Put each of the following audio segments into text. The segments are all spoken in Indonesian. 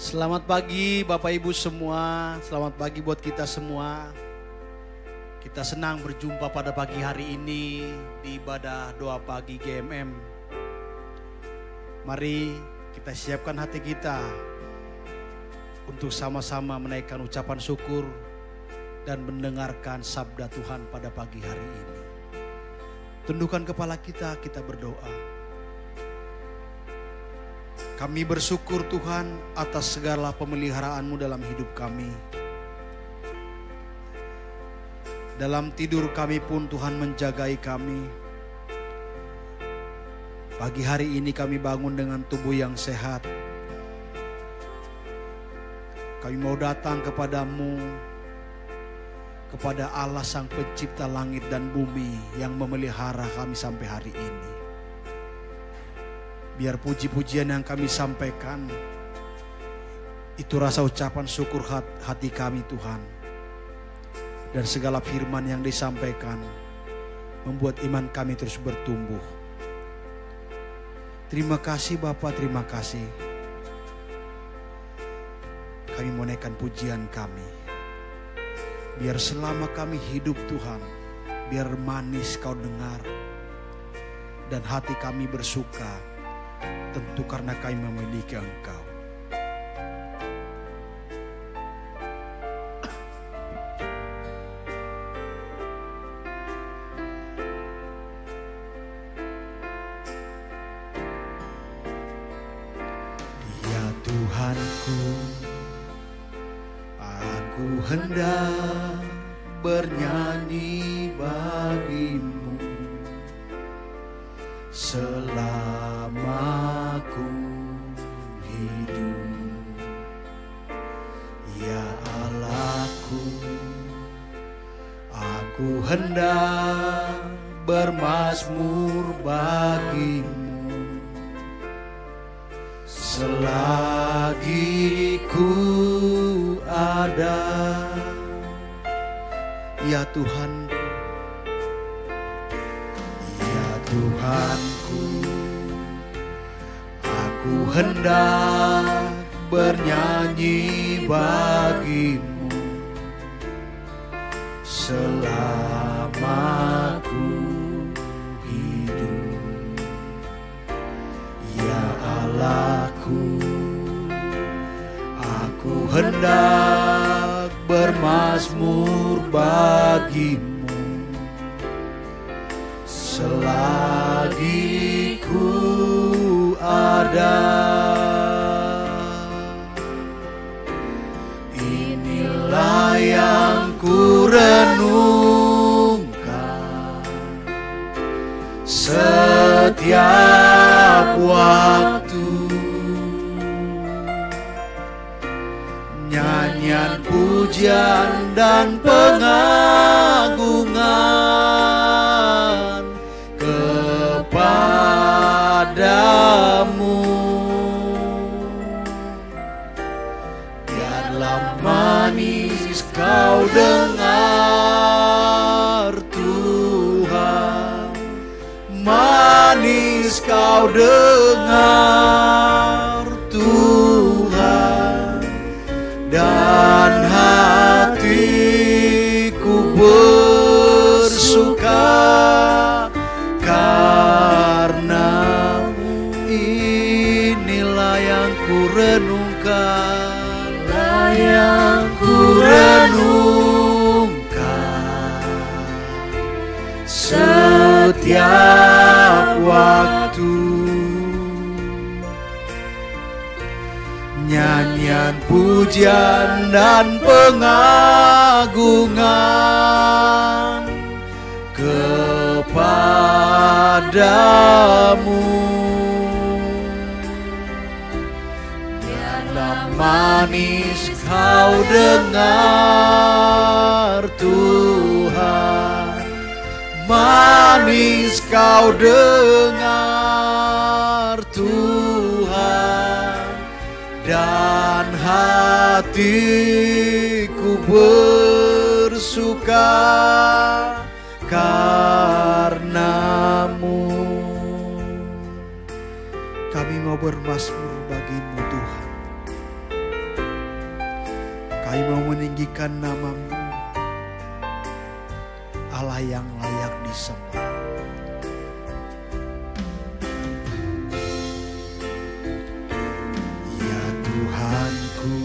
Selamat pagi Bapak Ibu semua, selamat pagi buat kita semua. Kita senang berjumpa pada pagi hari ini di ibadah doa pagi GMM. Mari kita siapkan hati kita untuk sama-sama menaikkan ucapan syukur dan mendengarkan sabda Tuhan pada pagi hari ini. Tundukkan kepala kita berdoa. Kami bersyukur Tuhan atas segala pemeliharaan-Mu dalam hidup kami. Dalam tidur kami pun Tuhan menjagai kami. Pagi hari ini kami bangun dengan tubuh yang sehat. Kami mau datang kepadamu, kepada Allah Sang Pencipta langit dan bumi yang memelihara kami sampai hari ini. Biar puji-pujian yang kami sampaikan itu rasa ucapan syukur hati kami Tuhan. Dan segala firman yang disampaikan membuat iman kami terus bertumbuh. Terima kasih Bapa, terima kasih. Kami menaikkan pujian kami. Biar selama kami hidup Tuhan, biar manis Kau dengar. Dan hati kami bersuka. Tentu karena kami memiliki Engkau. Ya Tuhanku, aku hendak bernyanyi bagi-Mu selama ku hidup. Ya Allahku, aku hendak bermazmur bagi-Mu selagi ku ada. Ya Tuhan, ya Tuhanku, aku hendak bernyanyi bagi-Mu selama ku hidup. Ya Allahku, aku hendak bermazmur bagi-Mu selagi ku ada. Inilah yang ku renungkan setiap waktu. Nyanyian pujian dan pengagungan kepadamu. Biarlah manis Kau dengar Tuhan, manis Kau dengar Tuhan, dan hatiku bersuka karena-Mu. Inilah yang ku renungkan, yang ku renungkan setiap waktu. Nyanyian pujian dan pengagungan kepadamu. Biarlah manis Kau dengar Tuhan, manis Kau dengar Tuhan, dan hatiku bersuka karena-Mu. Kami mau bermazmur bagi-Mu Tuhan. Kami mau meninggikan nama-Mu, Allah yang layak disembah. Ya Tuhanku,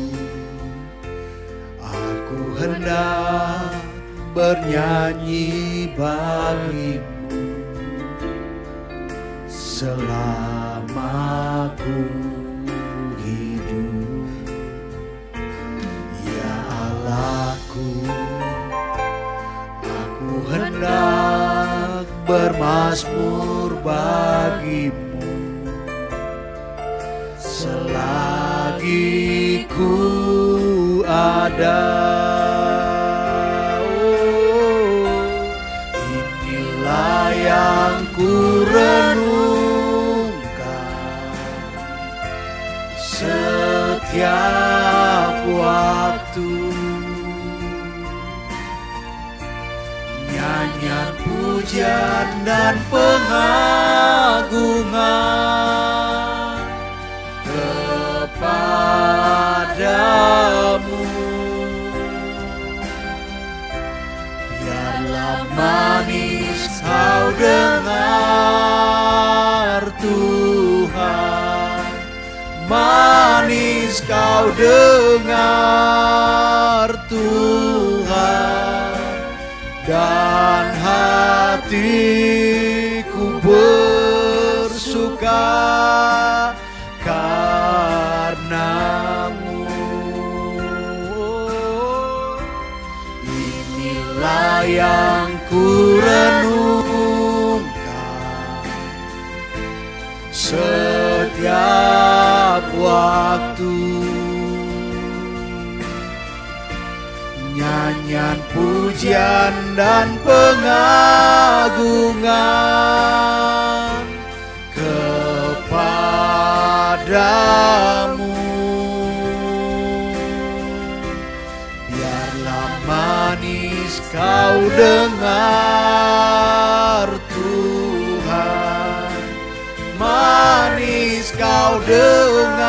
aku hendak bernyanyi bagi-Mu selama ku hidup. Ya Allahku, aku hendak bermazmur bagi-Mu selagi ku ada. Inilah yang ku renungkan setiap waktu, nyanyian pujian dan pengagungan kepadamu. Biarlah manis kau dengar Tuhan, manis kau dengar Tuhan, dan hatiku bersuka karena-Mu. Inilah yang ku renungkan setiap waktu, nyanyian pujian dan pengagungan kepadamu. Biarlah manis kau dengar Tuhan, manis kau dengar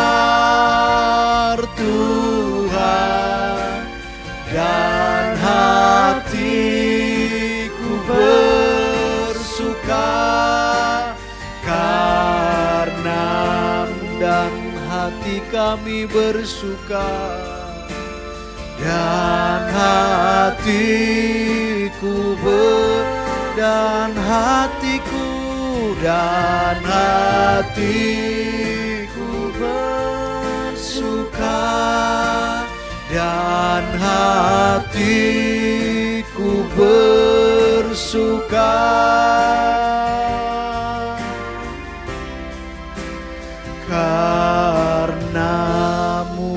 Tuhan, dan hatiku bersuka karena-Mu, dan hati kami bersuka, dan hatiku dan hatiku bersuka, dan hatiku bersuka karena-Mu.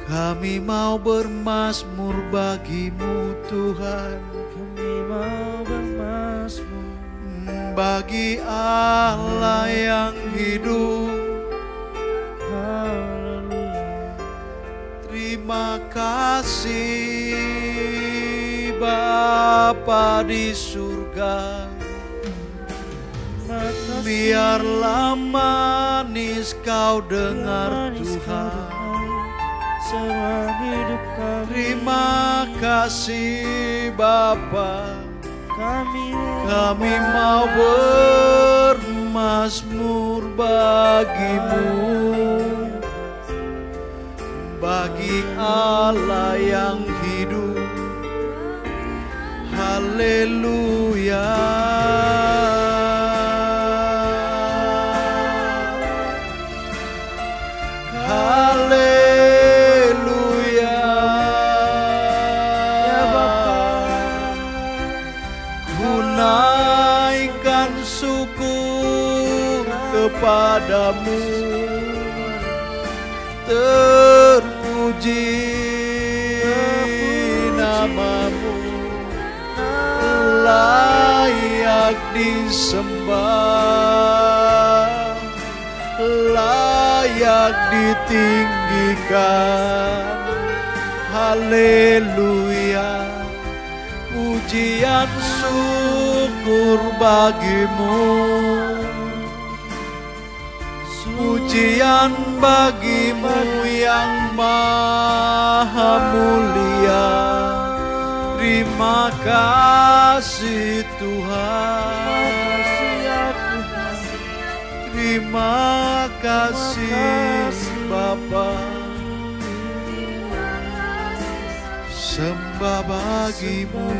Kami mau bermazmur bagi-Mu Tuhan, kami mau bermazmur bagi Allah yang hidup. Haleluya. Terima kasih Bapa di surga, biarlah manis kau dengar Tuhan selama hidup kami. Terima kasih Bapa, Kami mau bermazmur bagi-Mu, bagi Allah yang hidup. Haleluya. Haleluya. Ya Bapa, ku naikkan syukur kepadamu, terpuji nama-Mu, layak disembah, layak ditinggikan. Haleluya, pujian syukur bagi-Mu. Pujian bagimu yang maha mulia. Terima kasih Tuhan. Terima kasih Bapa. Sembah bagimu.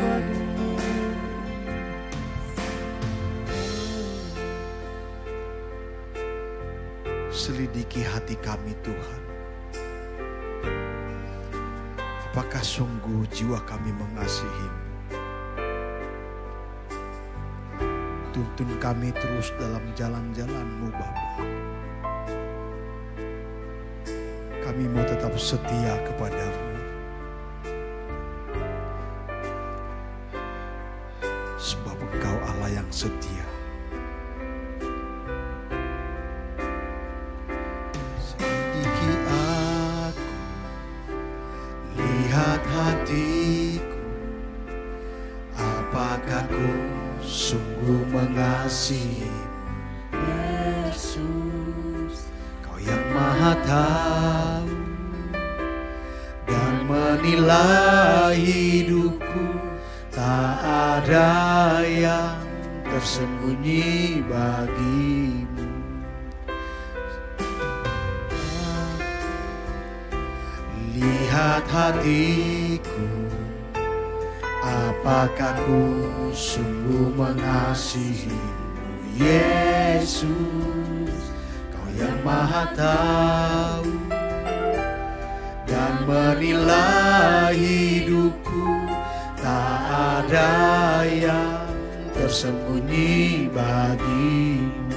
Selidiki hati kami Tuhan. Apakah sungguh jiwa kami mengasihi-Mu? Tuntun kami terus dalam jalan-jalan-Mu Bapa. Kami mau tetap setia kepada-Mu. Sebab Engkau Allah yang setia. Selidiki aku, lihat hatiku, apakah ku sungguh mengasihi Yesus. Kau yang maha tahu dan menilai hidupku, tak ada yang tersembunyi bagimu. Lihat hatiku, apakah ku sungguh mengasihi-Mu Yesus. Kau yang maha tahu dan menilai hidupku, tak ada yang tersembunyi bagimu.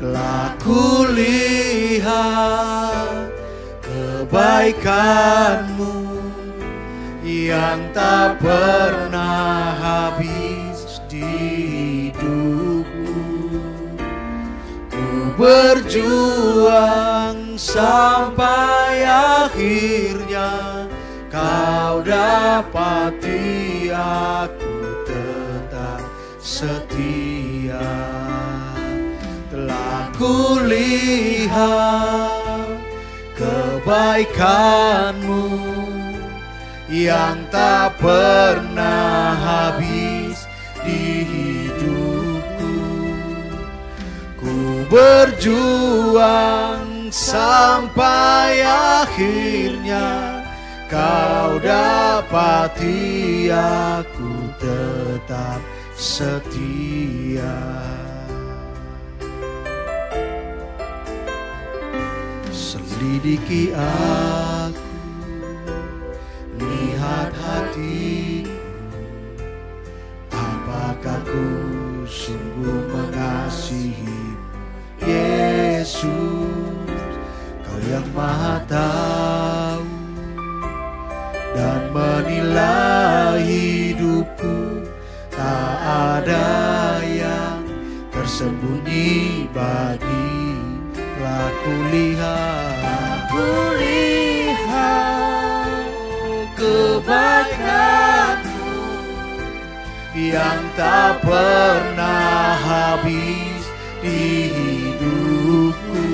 Telah kulihat kebaikan-Mu yang tak pernah habis di hidupku. Ku berjuang sampai akhirnya Kau dapati aku tetap setia. Telah kulihat kebaikan-Mu yang tak pernah habis di hidupku. Ku berjuang sampai akhirnya Kau dapati aku tetap setia. Selidiki aku, lihat hatiku, apakah ku sungguh mengasihi Yesus. Kau yang maha tahu dan menilai hidupku, tak ada yang tersembunyi bagi. Telah kulihat kebaikan-Mu yang tak pernah habis di hidupku.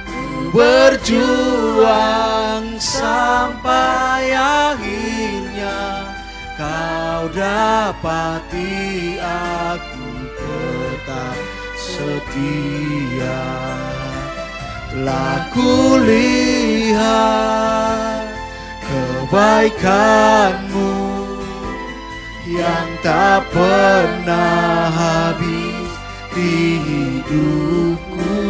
Ku berjuang sampai akhirnya Kau dapati aku tetap setia. Telah kulihat kebaikan-Mu yang tak pernah habis di hidupku.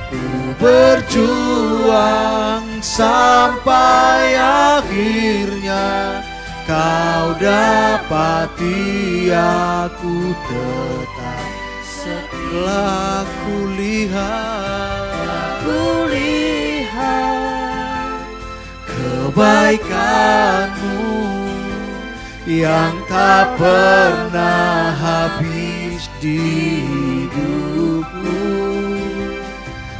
Ku berjuang sampai akhirnya Kau dapati aku tetap setia. Kulihat kebaikan-Mu yang tak pernah habis di hidupku.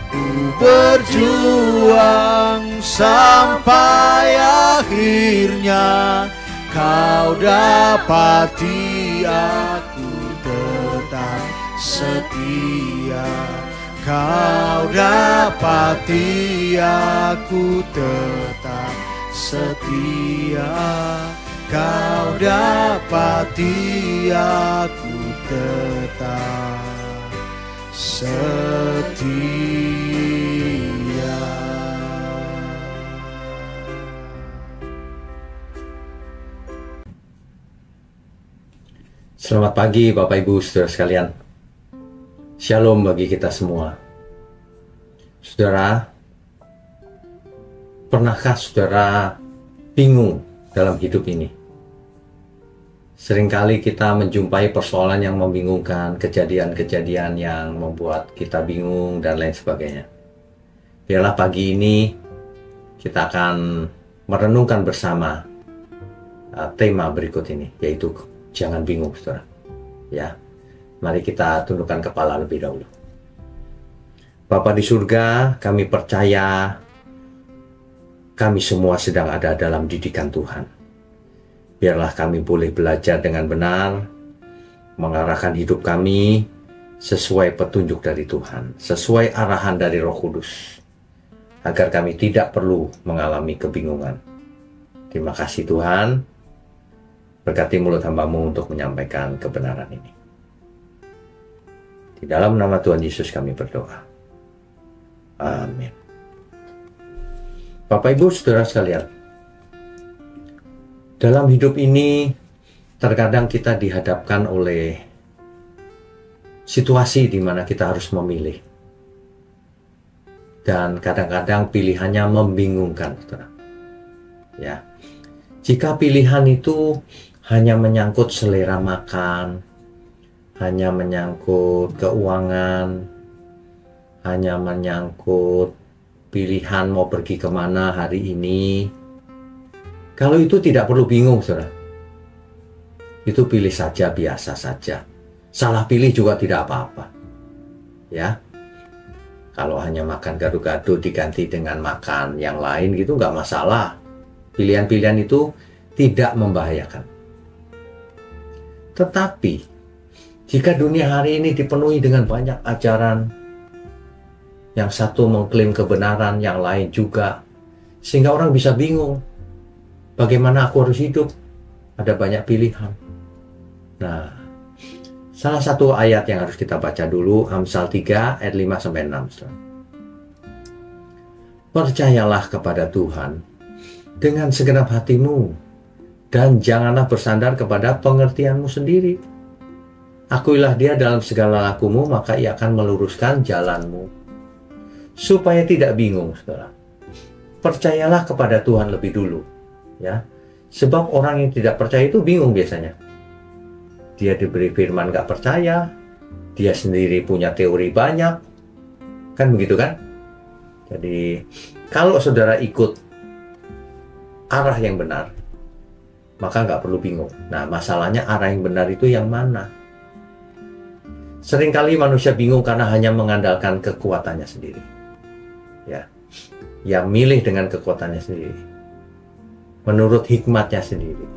Ku berjuang sampai akhirnya Kau dapati aku tetap setia. Kau dapati aku tetap setia. Kau dapati aku tetap setia. Selamat pagi Bapak Ibu Saudara sekalian. Shalom bagi kita semua. Saudara, pernahkah saudara bingung dalam hidup ini? Seringkali kita menjumpai persoalan yang membingungkan, kejadian-kejadian yang membuat kita bingung dan lain sebagainya. Biarlah pagi ini kita akan merenungkan bersama tema berikut ini, yaitu jangan bingung, saudara. Ya, mari kita tundukkan kepala lebih dahulu. Bapa di surga, kami percaya kami semua sedang ada dalam didikan Tuhan. Biarlah kami boleh belajar dengan benar, mengarahkan hidup kami sesuai petunjuk dari Tuhan, sesuai arahan dari Roh Kudus, agar kami tidak perlu mengalami kebingungan. Terima kasih Tuhan. Berkati mulut hamba-Mu untuk menyampaikan kebenaran ini. Di dalam nama Tuhan Yesus kami berdoa. Amin. Bapak Ibu Saudara sekalian, dalam hidup ini terkadang kita dihadapkan oleh situasi di mana kita harus memilih. Dan kadang-kadang pilihannya membingungkan, saudara. Ya. Jika pilihan itu hanya menyangkut selera makan, hanya menyangkut keuangan, hanya menyangkut pilihan mau pergi kemana hari ini, kalau itu tidak perlu bingung, saudara. Itu pilih saja, biasa saja. Salah pilih juga tidak apa-apa. Ya, kalau hanya makan gado-gado diganti dengan makan yang lain gitu nggak masalah. Pilihan-pilihan itu tidak membahayakan. Tetapi jika dunia hari ini dipenuhi dengan banyak ajaran, yang satu mengklaim kebenaran, yang lain juga, sehingga orang bisa bingung, bagaimana aku harus hidup? Ada banyak pilihan. Nah, salah satu ayat yang harus kita baca dulu, Amsal 3 ayat 5-6. Percayalah kepada Tuhan dengan segenap hatimu, dan janganlah bersandar kepada pengertianmu sendiri. Akuilah Dia dalam segala lakumu, maka Ia akan meluruskan jalanmu. Supaya tidak bingung, saudara. Percayalah kepada Tuhan lebih dulu. Ya, sebab orang yang tidak percaya itu bingung biasanya. Dia diberi firman gak percaya, dia sendiri punya teori banyak, kan begitu kan? Jadi kalau saudara ikut arah yang benar, maka nggak perlu bingung. Nah, masalahnya arah yang benar itu yang mana? Seringkali manusia bingung karena hanya mengandalkan kekuatannya sendiri. Ya, yang milih dengan kekuatannya sendiri, menurut hikmatnya sendiri.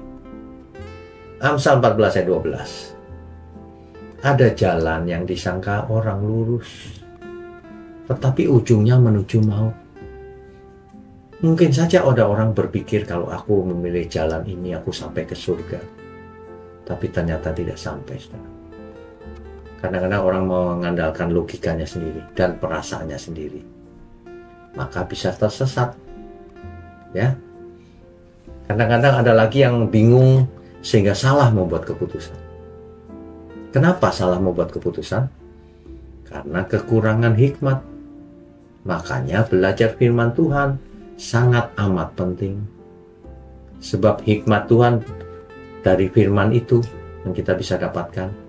Amsal 14 ayat 12. Ada jalan yang disangka orang lurus, tetapi ujungnya menuju maut. Mungkin saja ada orang berpikir kalau aku memilih jalan ini aku sampai ke surga. Tapi ternyata tidak sampai, saudara. Kadang-kadang orang mengandalkan logikanya sendiri dan perasaannya sendiri. Maka bisa tersesat. Ya. Kadang-kadang ada lagi yang bingung sehingga salah membuat keputusan. Kenapa salah membuat keputusan? Karena kekurangan hikmat. Makanya belajar firman Tuhan sangat amat penting. Sebab hikmat Tuhan dari firman itu yang kita bisa dapatkan.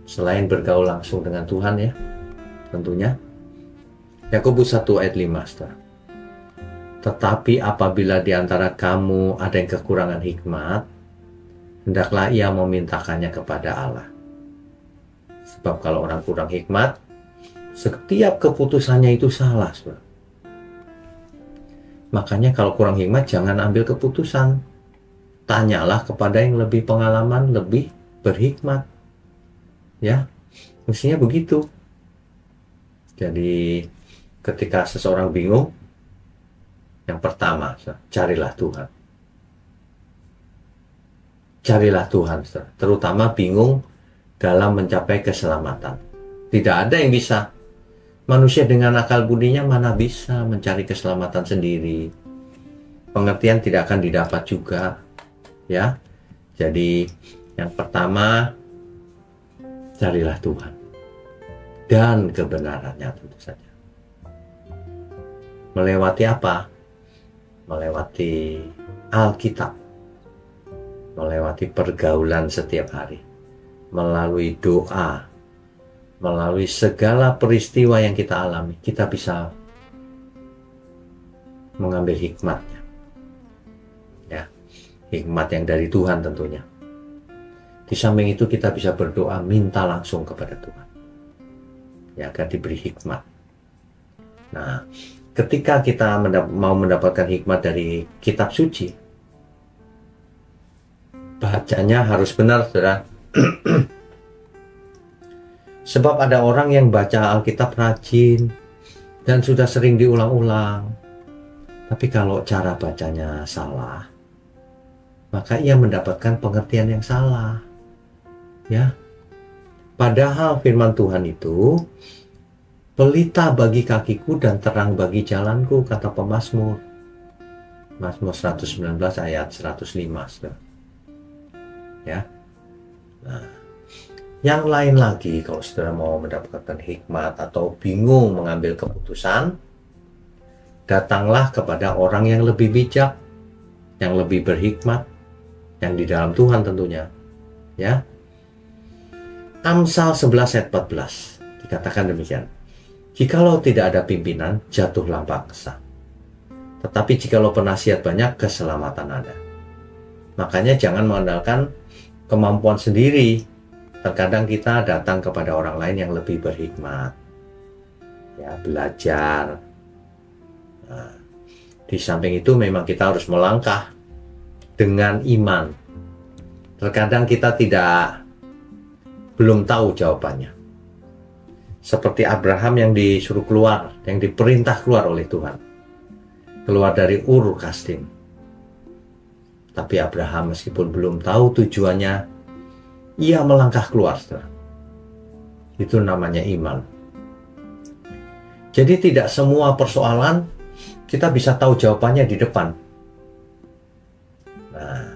Selain bergaul langsung dengan Tuhan ya, tentunya. Yakobus 1 ayat 5, saudara. Tetapi apabila di antara kamu ada yang kekurangan hikmat, hendaklah ia memintakannya kepada Allah. Sebab kalau orang kurang hikmat, setiap keputusannya itu salah, saudara. Makanya kalau kurang hikmat jangan ambil keputusan. Tanyalah kepada yang lebih pengalaman, lebih berhikmat. Ya. Mestinya begitu. Jadi ketika seseorang bingung, yang pertama, carilah Tuhan. Carilah Tuhan, terutama bingung dalam mencapai keselamatan. Tidak ada yang bisa. Manusia dengan akal budinya mana bisa mencari keselamatan sendiri. Pengertian tidak akan didapat juga, ya. Jadi yang pertama, carilah Tuhan dan kebenarannya tentu saja. Melewati apa? Melewati Alkitab, melewati pergaulan setiap hari, melalui doa, melalui segala peristiwa yang kita alami, kita bisa mengambil hikmatnya, ya, hikmat yang dari Tuhan tentunya. Di samping itu kita bisa berdoa, minta langsung kepada Tuhan, ya, agar diberi hikmat. Nah, ketika kita mau mendapatkan hikmat dari kitab suci, bacanya harus benar, saudara. Sebab ada orang yang baca Alkitab rajin dan sudah sering diulang-ulang, tapi kalau cara bacanya salah, maka ia mendapatkan pengertian yang salah, ya. Padahal firman Tuhan itu pelita bagi kakiku dan terang bagi jalanku, kata pemazmur. Mazmur 119 ayat 105, saudara. Ya. Nah, yang lain lagi, kalau saudara mau mendapatkan hikmat atau bingung mengambil keputusan, datanglah kepada orang yang lebih bijak, yang lebih berhikmat, yang di dalam Tuhan tentunya, ya. Amsal 11 ayat 14 dikatakan demikian. Jikalau tidak ada pimpinan, jatuhlah bangsa. Tetapi jikalau penasihat banyak, keselamatan ada. Makanya jangan mengandalkan kemampuan sendiri. Terkadang kita datang kepada orang lain yang lebih berhikmat, ya, belajar. Nah, di samping itu memang kita harus melangkah dengan iman. Terkadang kita belum tahu jawabannya. Seperti Abraham yang disuruh keluar, yang diperintah keluar oleh Tuhan, keluar dari Ur Kasdim. Tapi Abraham meskipun belum tahu tujuannya, ia melangkah keluar, saudara. Itu namanya iman. Jadi tidak semua persoalan kita bisa tahu jawabannya di depan. Nah,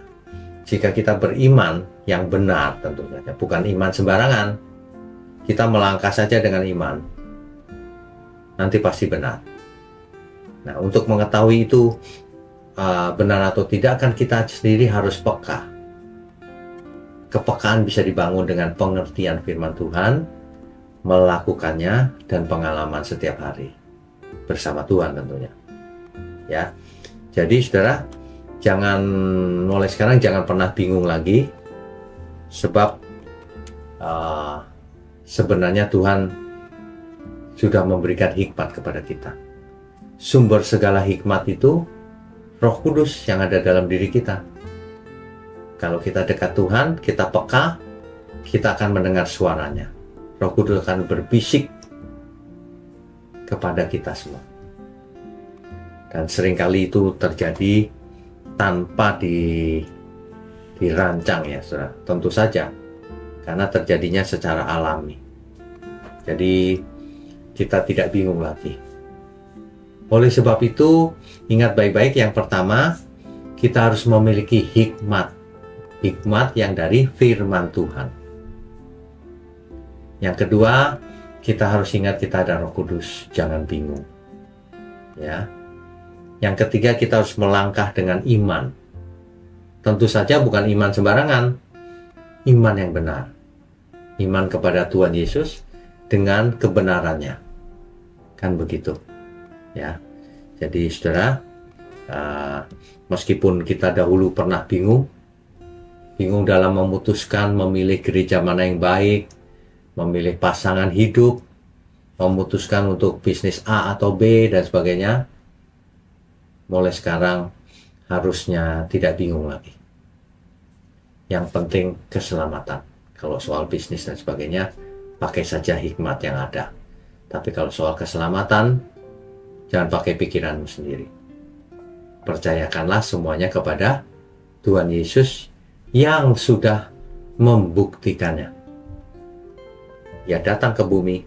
jika kita beriman yang benar tentunya, bukan iman sembarangan, kita melangkah saja dengan iman, nanti pasti benar. Nah, untuk mengetahui itu benar atau tidak, kan kita sendiri harus peka. Kepekaan bisa dibangun dengan pengertian firman Tuhan, melakukannya, dan pengalaman setiap hari bersama Tuhan tentunya, ya. Jadi saudara, mulai sekarang jangan pernah bingung lagi, sebab sebenarnya Tuhan sudah memberikan hikmat kepada kita. Sumber segala hikmat itu Roh Kudus yang ada dalam diri kita. Kalau kita dekat Tuhan, kita peka, kita akan mendengar suaranya. Roh Kudus akan berbisik kepada kita semua. Dan seringkali itu terjadi tanpa dirancang, ya saudara. Tentu saja, karena terjadinya secara alami. Jadi kita tidak bingung lagi. Oleh sebab itu, ingat baik-baik, yang pertama, kita harus memiliki hikmat. Hikmat yang dari firman Tuhan. Yang kedua, kita harus ingat kita ada Roh Kudus, jangan bingung, ya. Yang ketiga, kita harus melangkah dengan iman. Tentu saja bukan iman sembarangan, iman yang benar. Iman kepada Tuhan Yesus dengan kebenarannya. Kan begitu, ya. Jadi saudara, meskipun kita dahulu pernah bingung dalam memutuskan memilih gereja mana yang baik, memilih pasangan hidup, memutuskan untuk bisnis A atau B dan sebagainya, mulai sekarang harusnya tidak bingung lagi. Yang penting keselamatan. Kalau soal bisnis dan sebagainya, pakai saja hikmat yang ada. Tapi kalau soal keselamatan, jangan pakai pikiranmu sendiri. Percayakanlah semuanya kepada Tuhan Yesus yang sudah membuktikannya. Ia datang ke bumi,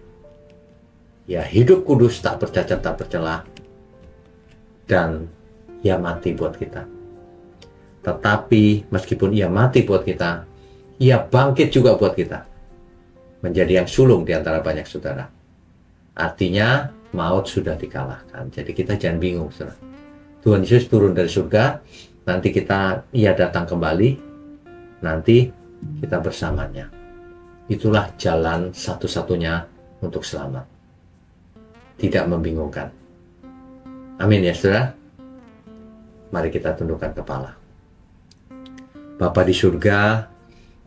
ia hidup kudus, tak bercacat, tak bercela, dan ia mati buat kita. Tetapi meskipun ia mati buat kita, ia bangkit juga buat kita, menjadi yang sulung di antara banyak saudara. Artinya maut sudah dikalahkan. Jadi kita jangan bingung, saudara. Tuhan Yesus turun dari surga, nanti ia datang kembali, nanti kita bersamanya. Itulah jalan satu-satunya untuk selamat. Tidak membingungkan. Amin ya saudara. Mari kita tundukkan kepala. Bapa di surga,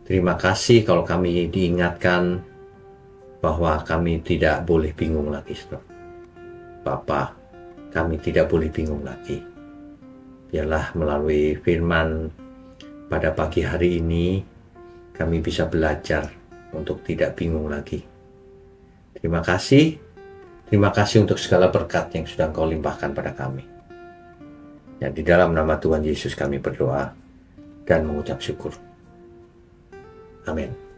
terima kasih kalau kami diingatkan bahwa kami tidak boleh bingung lagi, saudara. Bapa, kami tidak boleh bingung lagi. Biarlah melalui firman pada pagi hari ini, kami bisa belajar untuk tidak bingung lagi. Terima kasih untuk segala berkat yang sudah Engkau limpahkan pada kami. Ya, di dalam nama Tuhan Yesus kami berdoa dan mengucap syukur. Amin.